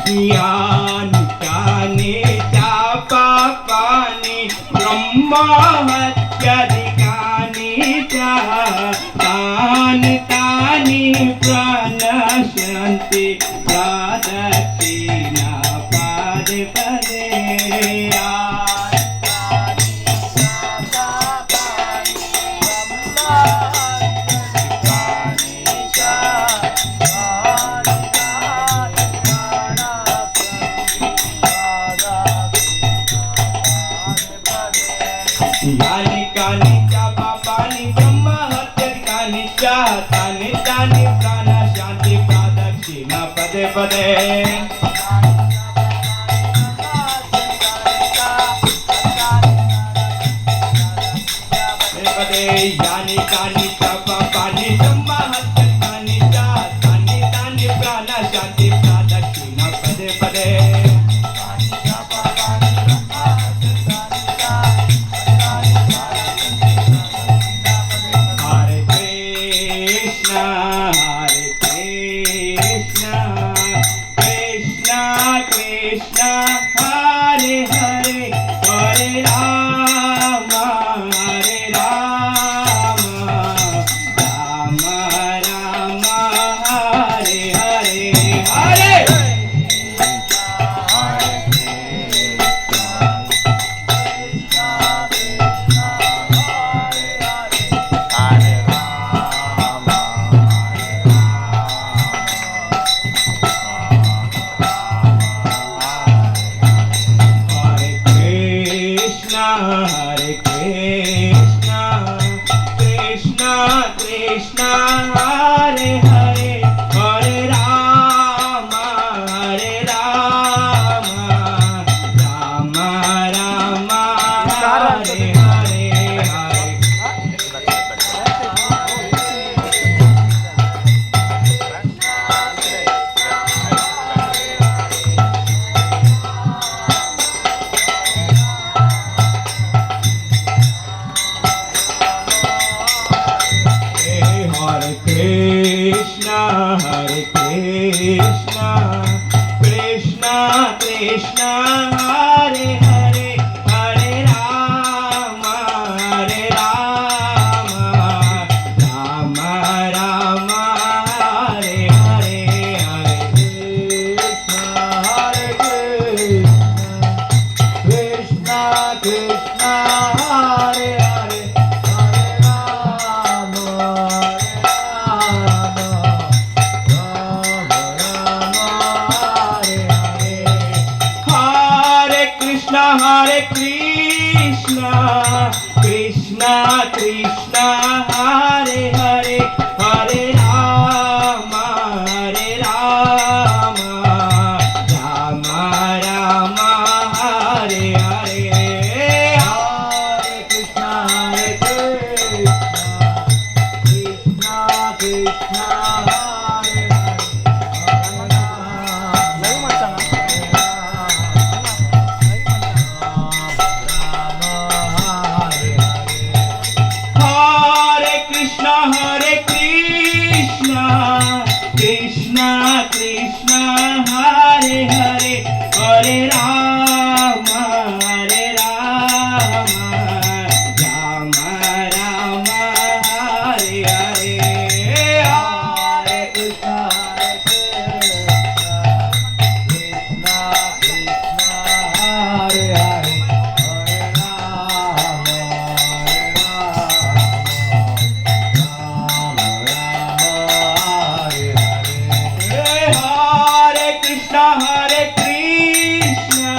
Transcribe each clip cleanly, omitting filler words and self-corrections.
यानि तानि पापानि ब्रह्महत्याधिकानि च तानि तानि प्रणश्यन्ति प्रदक्षिणापदे पदे यानि कानि च पापानि ब्रह्महत्याधिकानि च तानि तानि प्रणश्यन्ति प्रदक्षिणापदे पदे यानि कानि च पापानि ब्रह्महत्याधिकानि च तानि तानि प्रणश्यन्ति प्रदक्षिणापदे पदे Krishna Hare Hare Hare Rama Hare Rama Rama Rama Hare Hare Hare Hare Krishna, Krishna Krishna Hare Hare, Hare Rama, Hare Rama, Rama Rama Hare Hare, Hare Krishna, Hare Krishna, Krishna Krishna Hare Hare, Hare Rama, Hare Rama, Rama Rama Hare Hare, Hare Krishna, Hare Krishna, Krishna Krishna Hare Hare, Hare Rama. Hare Krishna, Krishna Krishna Hare Hare, Hare Rama, Hare Rama, Rama Rama Hare Hare, Hare Krishna, Hare Krishna, Krishna Krishna Hare Hare Krishna, Krishna Krishna Hare Hare, Hare Rama, Hare Rama, Rama Rama Hare Hare, Hare Krishna, Krishna Krishna Hare Hare, Hare Rama, Hare Krishna,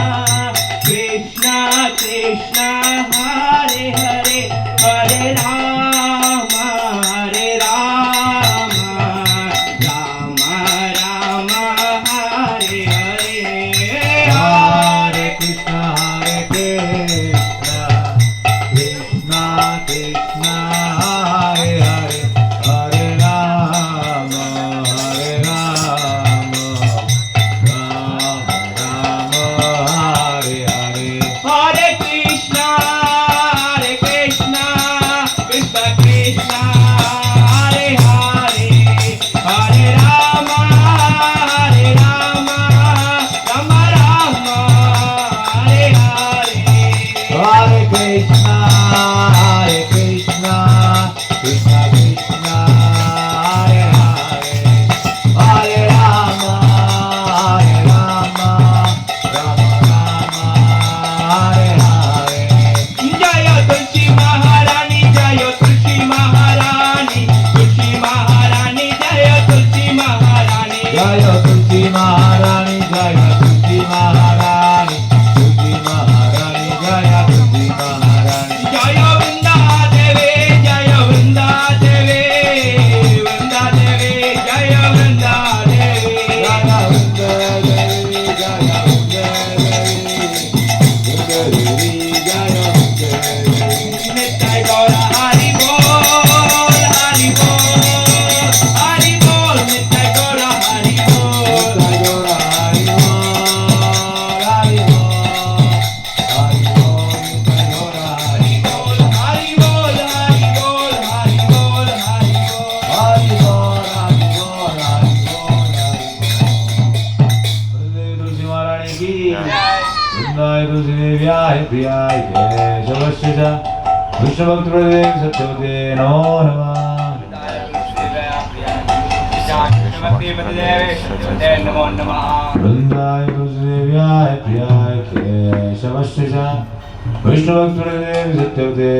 Krishna Krishna Hare Hare, Hare Rama, Hare Rama, Rama Rama Hare Hare, Hare Krishna, Hare Krishna, Krishna Krishna Hare Hare, Hare Rama, Hare Rama, Hare Krishna, Hare Krishna, Krishna Krishna, Hare Hare, Hare Rama, Hare Rama, की वृंदाय तुलसीदेव्याय प्रियाय केशवस्य च विष्णुभक्तप्रदेव सत्यवते नमो नमः वृंदाय तुलसीदेव्याय प्रियाय केशवस्य च विष्णुभक्तप्रदेव सत्यवते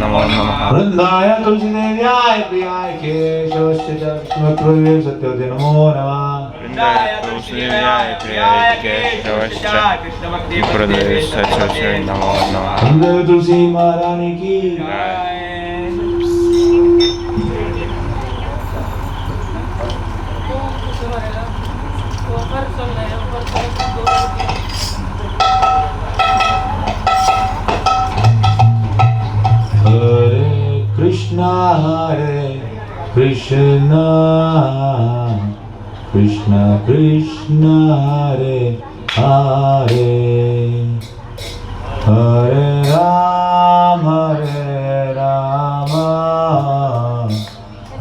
नमो नमः वृंदाय तुलसीदेव्याय प्रियाय केशवस्य च विष्णुभक्तप्रदेव सत्यवते नमो नमः वृंदाय तुलसीदेव्याय प्रियाय केशवस्य विष्णुभक्तप्रदेव सत्यवते नमो नमः वृंदाय तुलसी महारानी की Krishna Krishna Krishna Hare Hare Hare Rama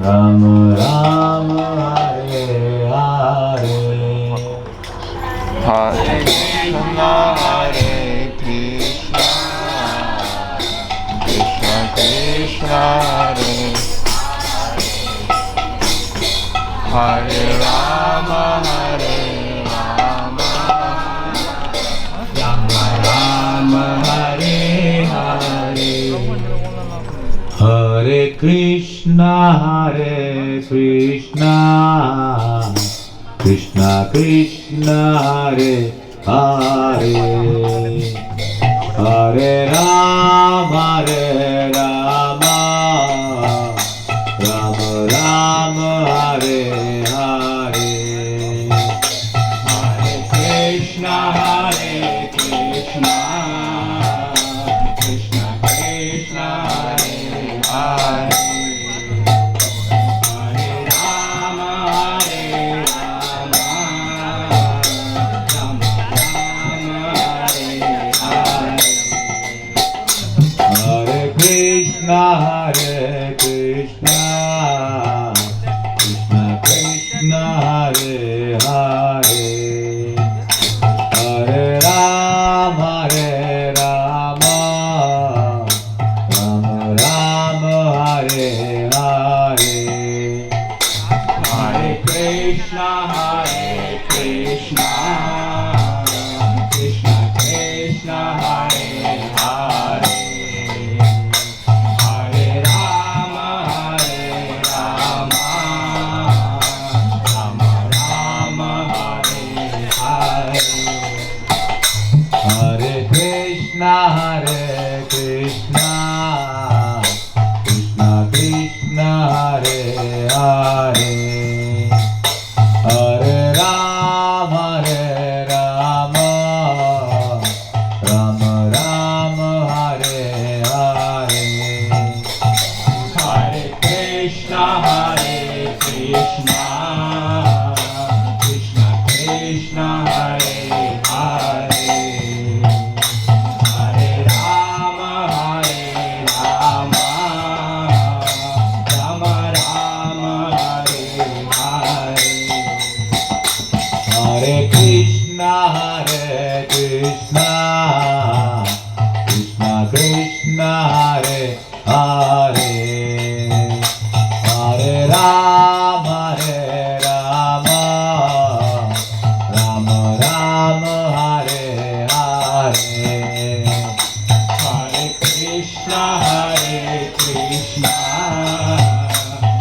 Rama Rama Hare Hare Hare Krishna Hare Krishna Krishna Krishna Hare Rama Rama Rama Hare Hare Hare Krishna Krishna Krishna Hare Hare Hare Rama Rama Rama Hare Hare Hare Krishna Krishna Krishna Hare Hare Hare Rama Rama Rama Hare Hare Hare Krishna Krishna Krishna Hare Hare Hare Rama Rama Rama Hare Hare Hare Krishna Krishna Krishna Hare Hare Hare Rama Rama Rama Hare Hare Hare Krishna Krishna Krishna Hare Hare Hare Rama Rama Rama Hare Hare Hare Krishna Krishna Krishna Hare Hare Hare Rama Rama Rama Hare Hare Hare Krishna Krishna Krishna Hare Hare Hare Rama Rama Rama Hare Hare Hare Krishna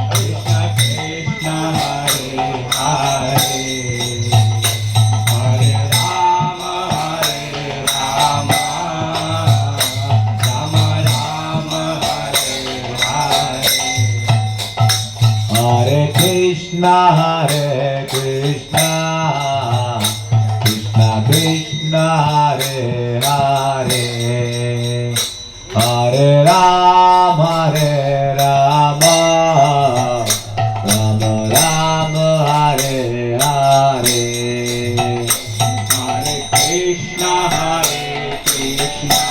Krishna Krishna Hare Hare Hare Rama Rama Rama Hare Hare Hare Krishna Krishna Krishna Hare Hare Hare Rama Rama Rama Hare Hare Hare Krishna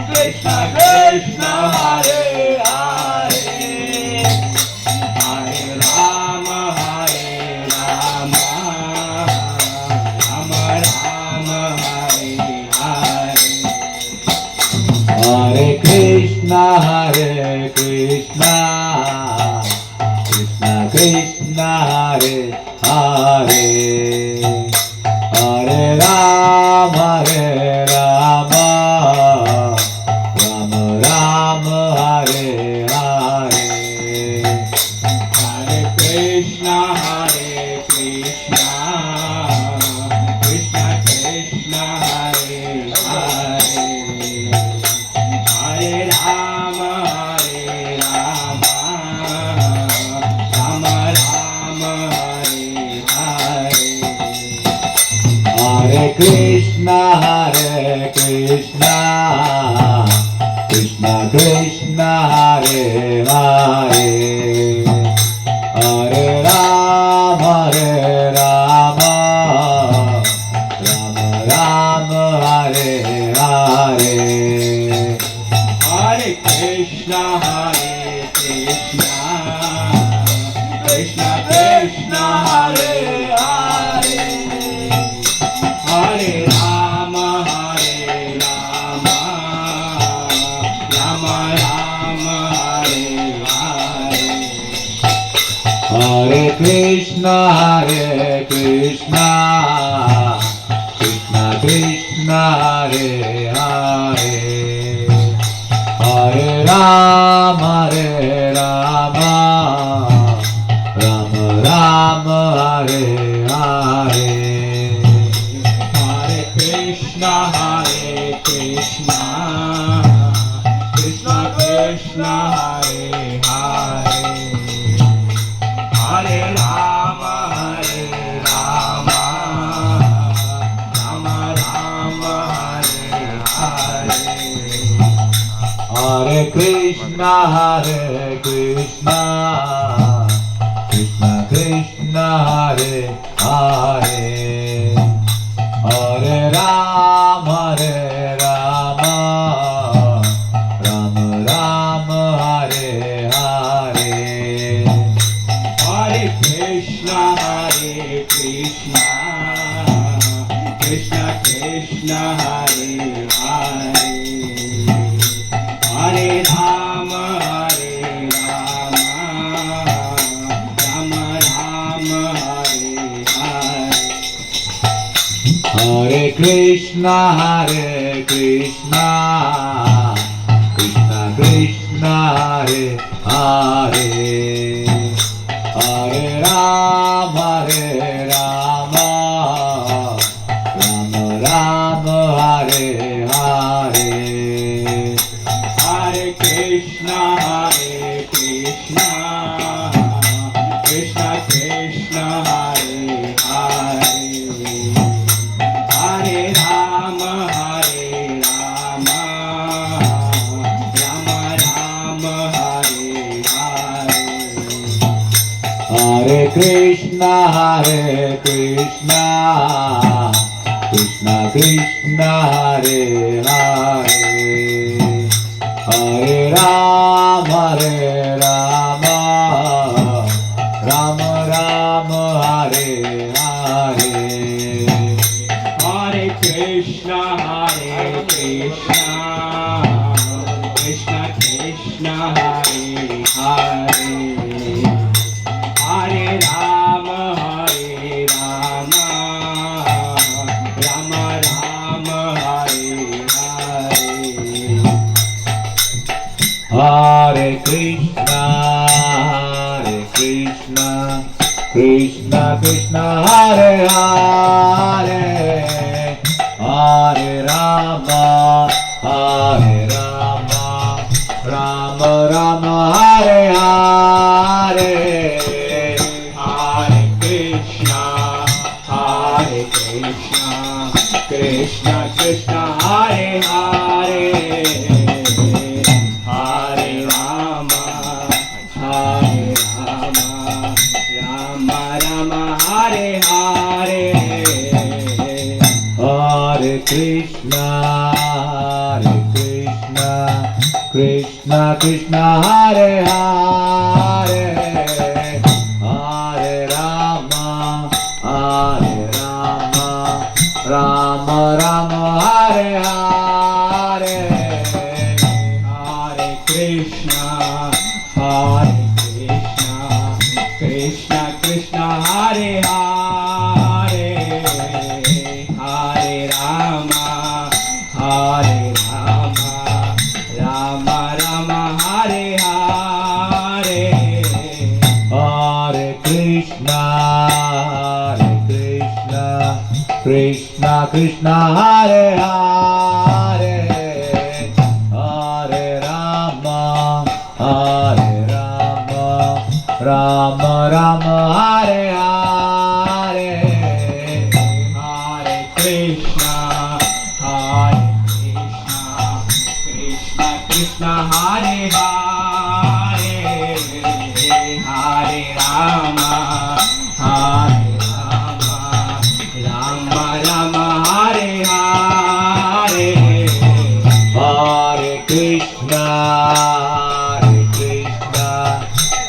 Krishna Krishna Hare Hare Krishna, Krishna Krishna, Hare Hare, Hare Rama, Rama Rama, Hare Hare. Hare Krishna, Krishna Krishna, Hare Hare, Hare Rama, Rama Rama, Hare Hare. Hare Krishna, Krishna Krishna, Hare Hare, Hare Rama, Rama Rama, Hare Hare. Hare Krishna, Krishna Krishna, Hare Hare, Hare Rama, Rama Rama, Hare Hare. Hare Krishna, Krishna Krishna, Hare Hare, Hare Rama, Rama Rama, Hare Hare. Hare Krishna, Krishna Krishna, Hare Hare, Hare Rama, Rama Rama, Hare Hare. Hare Krishna, Krishna Krishna, Hare Hare, Hare Rama, Rama Rama, Hare Hare. Hare Krishna, Krishna Krishna, Hare Hare, Hare Rama, Rama Rama, Hare Hare. Hare Krishna, Krishna Krishna, Hare Hare, Hare Rama, Rama Rama, Hare Hare. Hare Krishna, Krishna Krishna, Hare Hare, Hare Rama, Rama Rama, Hare Hare. Hare Krishna, Krishna Krishna, Hare Hare, Hare Rama, Rama Rama, Hare Hare. Hare Krishna, Krishna Krishna, Hare Hare, Hare Rama, Rama Rama, Hare Hare. Hare Krishna, Krishna Krishna, Hare Hare, Hare Rama, Rama Rama, Hare Hare. Hare Krishna, Krishna Krishna, Hare Hare, Hare Rama, Rama Rama, Hare Hare. Hare Krishna, Krishna Krishna, Hare Hare, Hare Rama, Rama Rama, Hare Hare. Hare Krishna, Krishna Hare Hare Hare Rama Hare Rama Rama Rama Hare Hare Hare Krishna Krishna Krishna Hare Hare Hare Rama Rama Rama Hare Hare Hare Krishna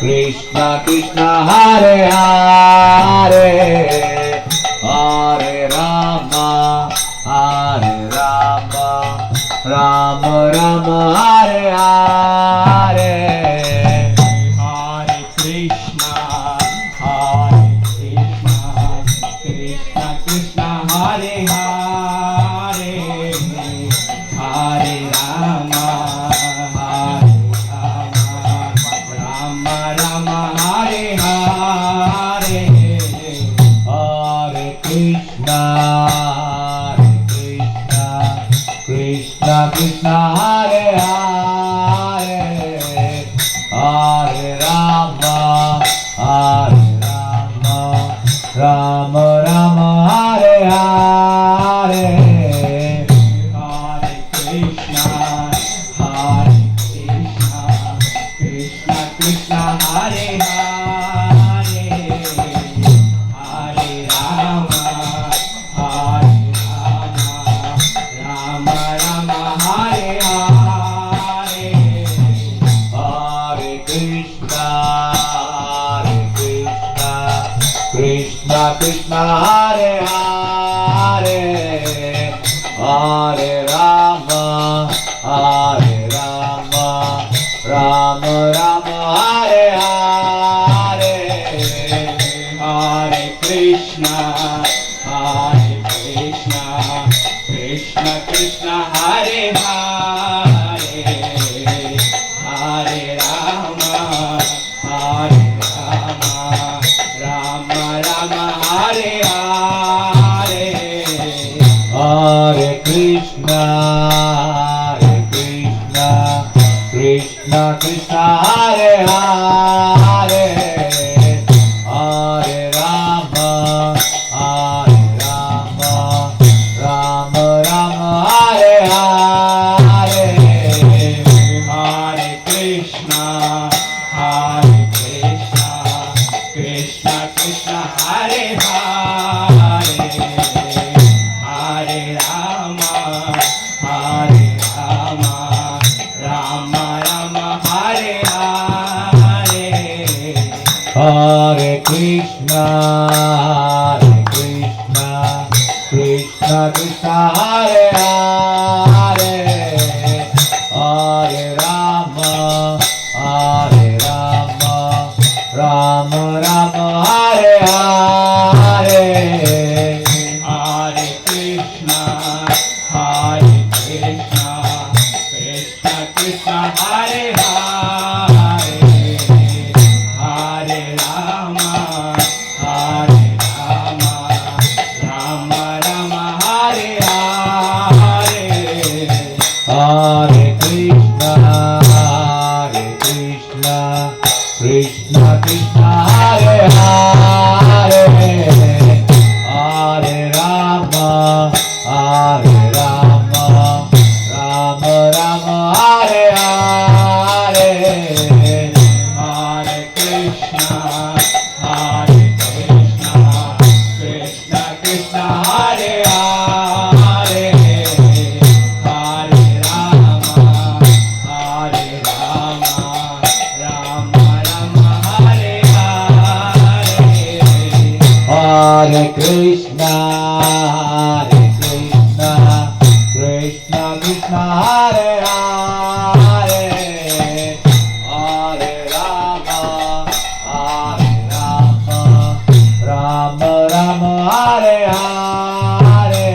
Krishna Krishna Hare Hare Hare Rama Rama Rama Hare Hare Hare Krishna Krishna Krishna Hare Hare Hare Rama Rama Rama Hare Hare Hare Krishna Krishna Krishna Hare Hare Hare Rama Rama Rama Hare Hare Hare Krishna Krishna Krishna Hare Hare Hare Rama Rama Rama Hare Hare Hare Krishna Krishna Krishna Hare Hare Hare Rama Rama Rama Hare Hare Hare Krishna Krishna Krishna Hare Hare Hare Rama Rama Rama Hare Hare Hare Krishna Krishna Krishna Hare Hare Hare Rama Rama Rama Hare Hare Hare Krishna Krishna Krishna Hare Hare Hare Rama Rama Rama Hare Hare Hare Krishna Krishna Krishna Hare Hare Hare Rama Rama Rama Hare Hare Hare Krishna Krishna Krishna Hare Hare Hare Rama Rama Rama Hare Hare Hare Krishna Krishna Krishna Hare Hare Hare Rama Rama Rama Hare Hare Hare Krishna Krishna Krishna Hare Hare Hare Rama Rama Rama Hare Hare Hare Krishna Krishna Krishna Hare Hare Hare Rama Rama Rama Hare Hare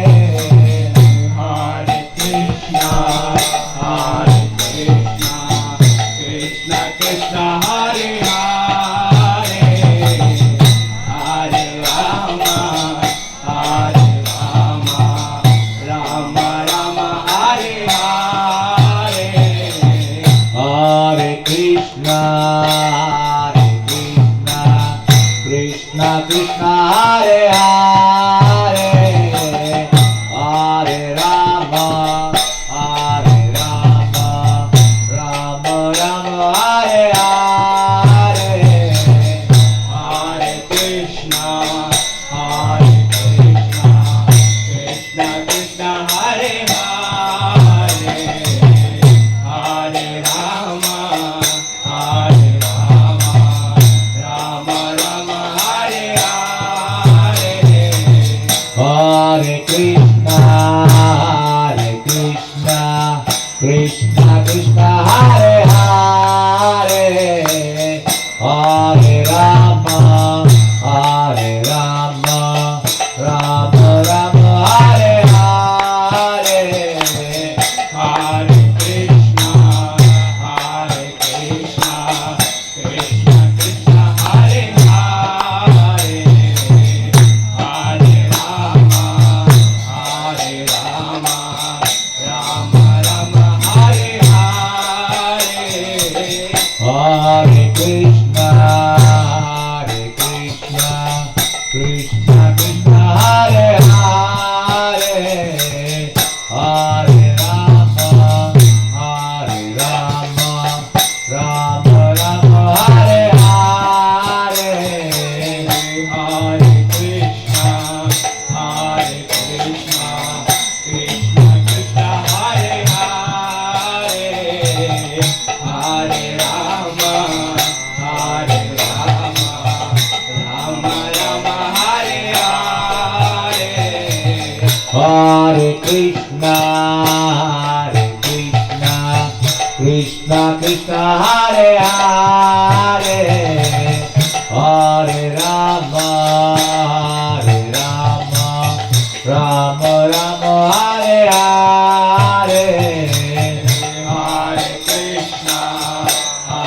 Hare Krishna Krishna Krishna Hare Hare Hare Rama Krishna Krishna Hare Hare Hare Rama Hare Rama Rama Rama Hare Hare Hare Krishna Krishna Krishna Hare Hare Hare Rama Rama Rama Hare Hare Hare Krishna Krishna Krishna Hare Hare Hare Rama Rama Rama Hare Hare Hare Krishna Krishna Krishna Hare Hare Hare Rama Rama Rama Hare Hare Hare Krishna Krishna Krishna Hare Hare Hare Rama Rama Rama Hare Hare Hare Krishna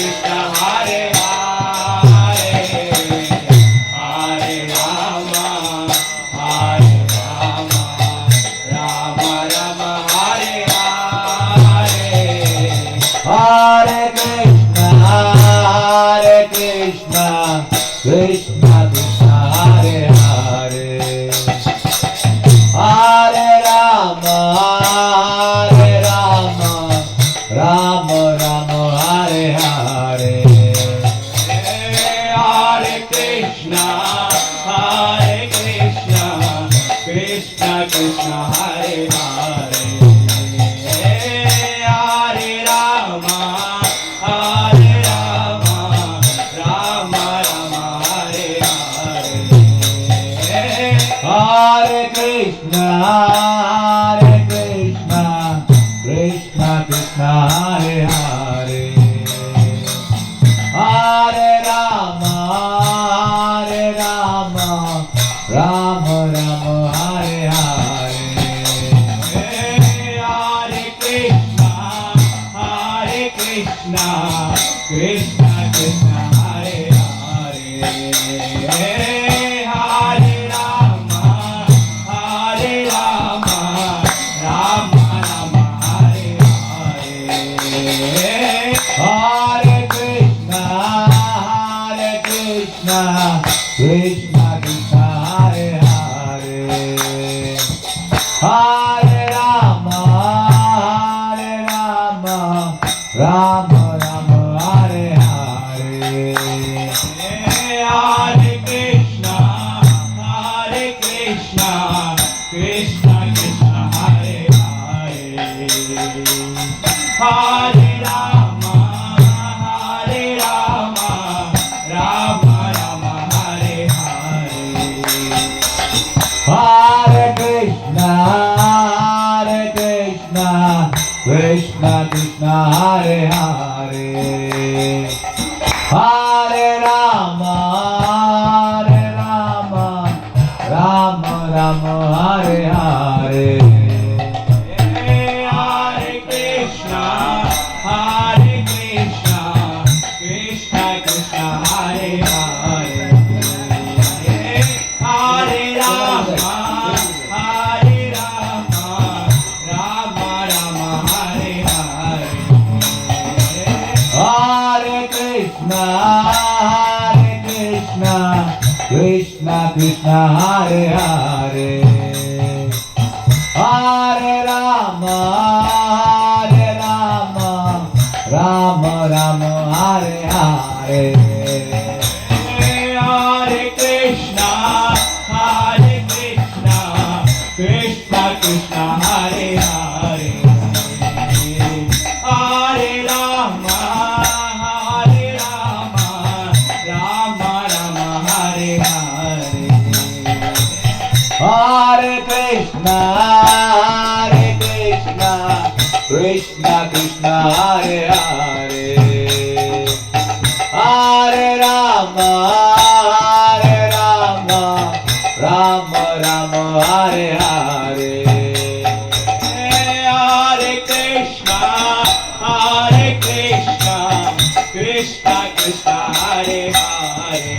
Krishna Krishna Hare Hare Hare Rama Rama Rama Hare Hare Hare Krishna Krishna Krishna Hare Hare Hare Rama Rama Rama Hare Hare Hare Krishna Krishna Krishna Hare Hare Hare Rama Rama Rama Hare Hare Hare Krishna Krishna Krishna Hare Hare Hare Rama Rama Rama Hare Hare Hare Krishna Krishna Krishna Hare Hare Hare Rama Rama Rama Hare Hare Hare Krishna Krishna Krishna Hare Hare Hare Rama Rama Hare Hare Hare Krishna Krishna Krishna Hare Hare Hare Rama Rama Hare Hare Hare Krishna Krishna Hare Hare Hare Rama Rama Hare Hare Hare Krishna Krishna Hare Hare Hare Rama Rama Hare Hare Hare Krishna Krishna Hare Hare Hare Rama Rama Hare Hare Hare Krishna Krishna Hare Hare Hare Rama Rama Hare Hare Krishna Krishna Hare Hare Hare Rama Rama Rama Hare Hare Hare Krishna Krishna Krishna Hare Hare Hare Rama Rama Rama Hare Hare Hare Krishna Krishna Krishna Hare Hare Hare Rama Rama Rama Hare Hare Hare Krishna Krishna Krishna Hare Hare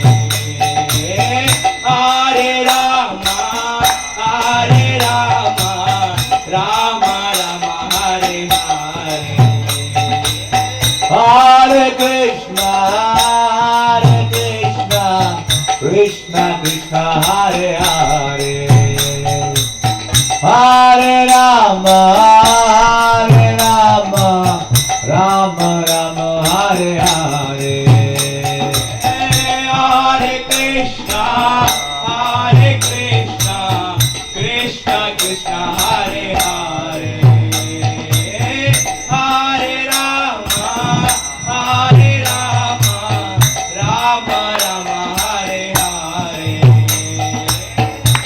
Hare Rama Rama Rama Hare Hare Hare Krishna Krishna Krishna Hare Hare Hare Rama Rama Rama Hare Hare Hare Krishna Krishna Krishna Hare Hare Hare Rama Rama Rama Hare Hare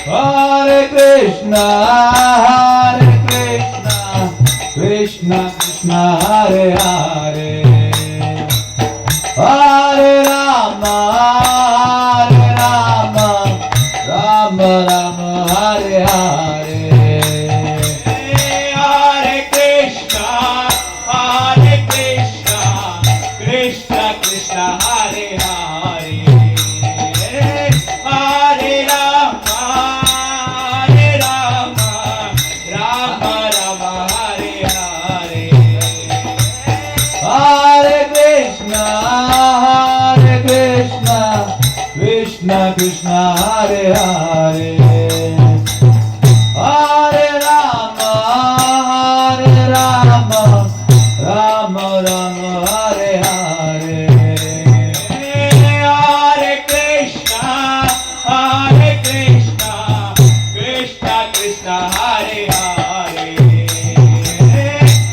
Hare Krishna Krishna Krishna Hare Hare Hare Rama Rama Rama Hare Hare Hare Krishna Krishna Krishna Hare Hare Hare Rama Rama Rama Hare Hare Hare Krishna Krishna Krishna Hare Hare Hare Rama Rama Rama Hare Hare Hare Krishna Krishna Krishna Hare Hare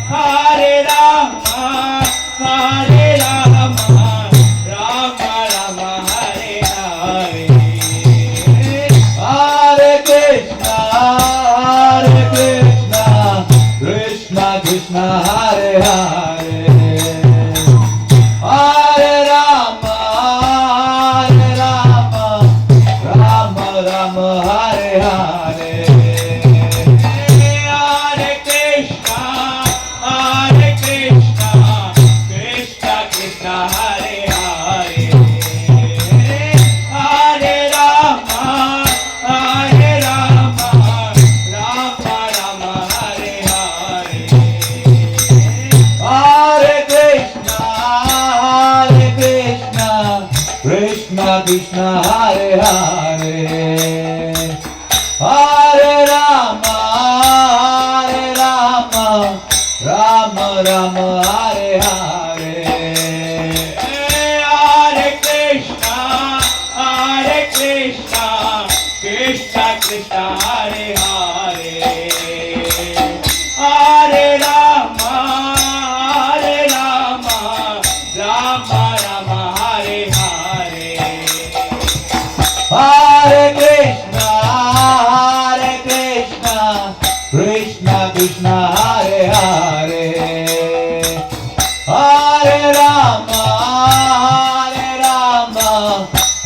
Hare Rama Rama Rama Hare Hare Hare Krishna Krishna Krishna Hare Hare Hare Rama Rama Rama Hare Hare Hare Krishna Krishna Krishna Hare Hare Hare Rama Rama Rama Hare Hare Hare Krishna Krishna Krishna Hare Hare Hare Rama Rama Rama Hare Hare Hare Krishna Krishna Krishna Hare Hare Hare Rama Rama Rama Hare Hare Hare Krishna Krishna Krishna Hare Hare Hare Rama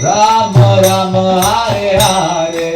Rama Rama Hare Hare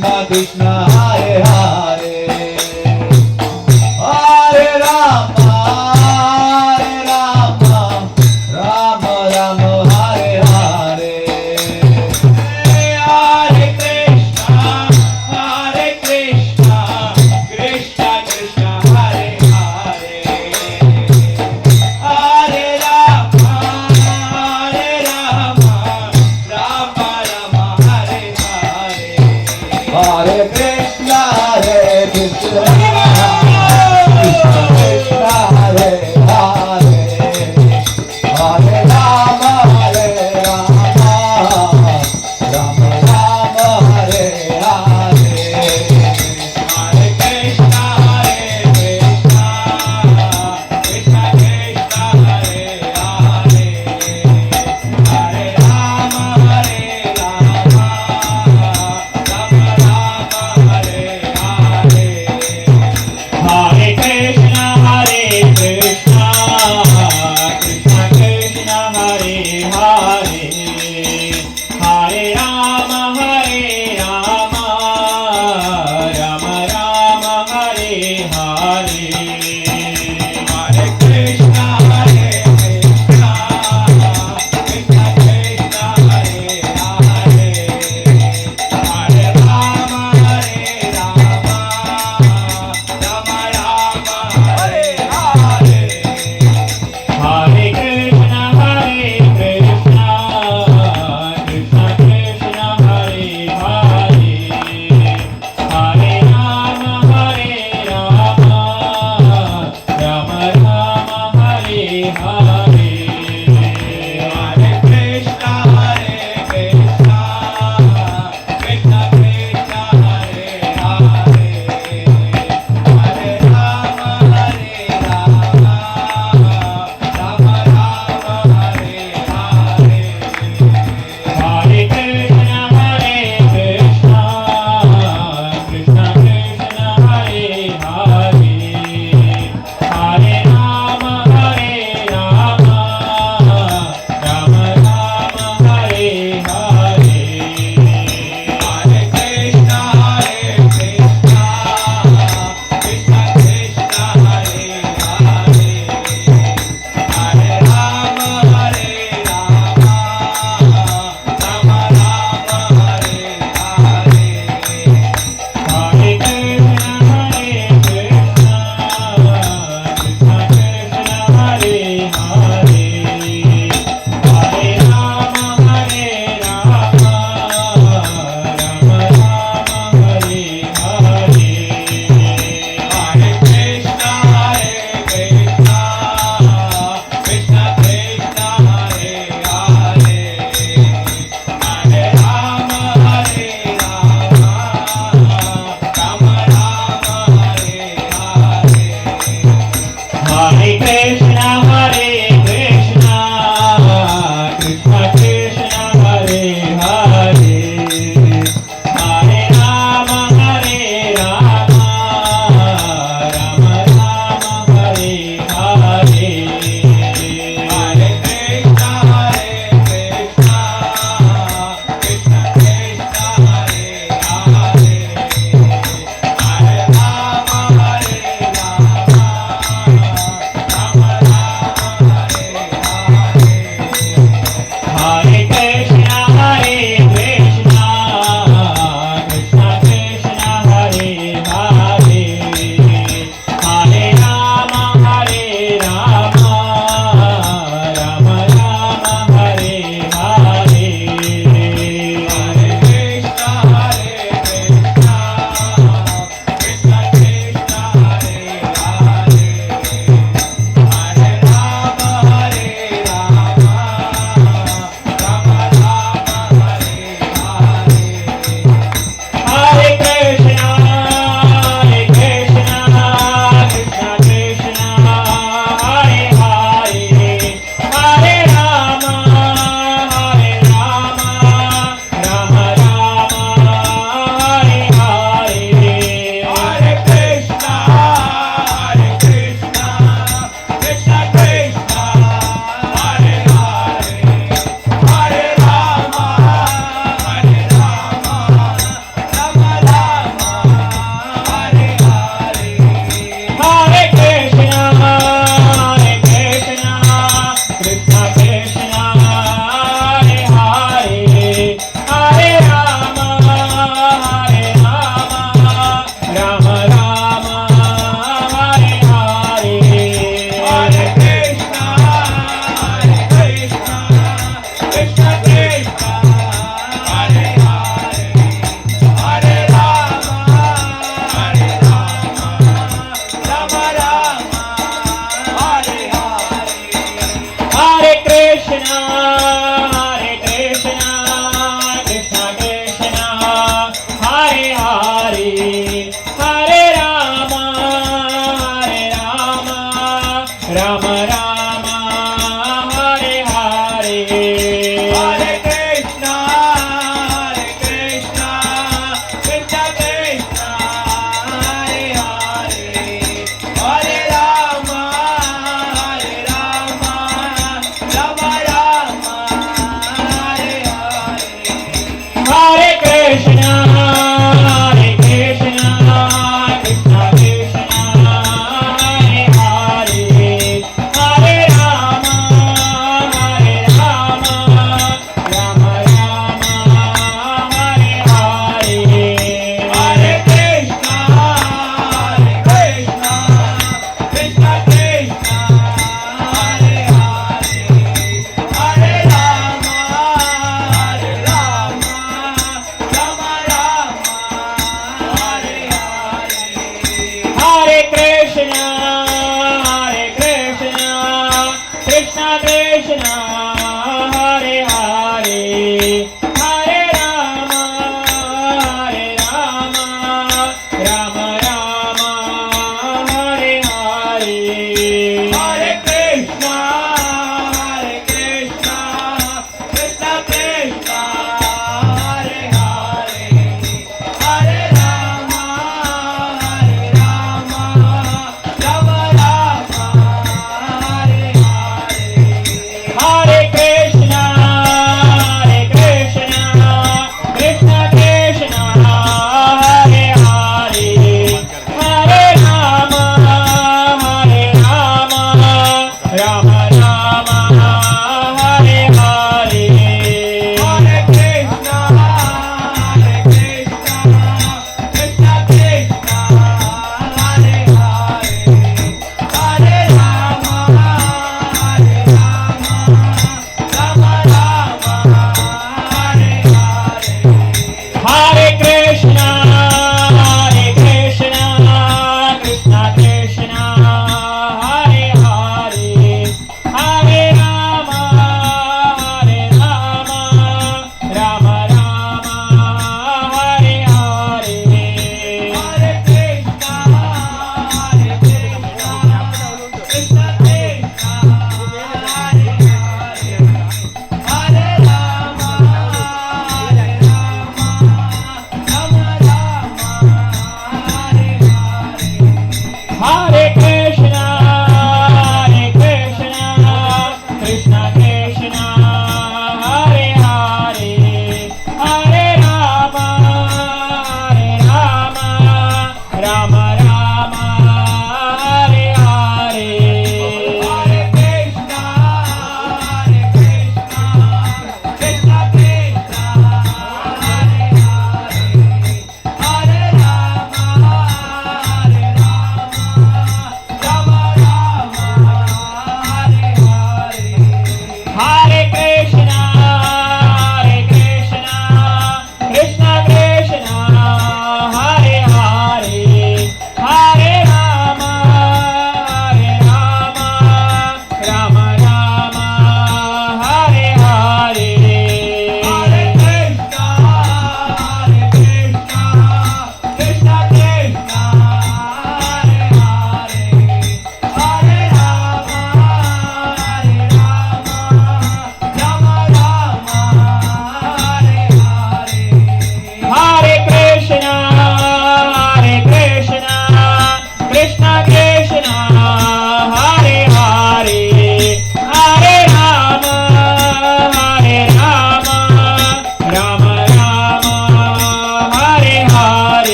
Krishna Krishna Hare Hare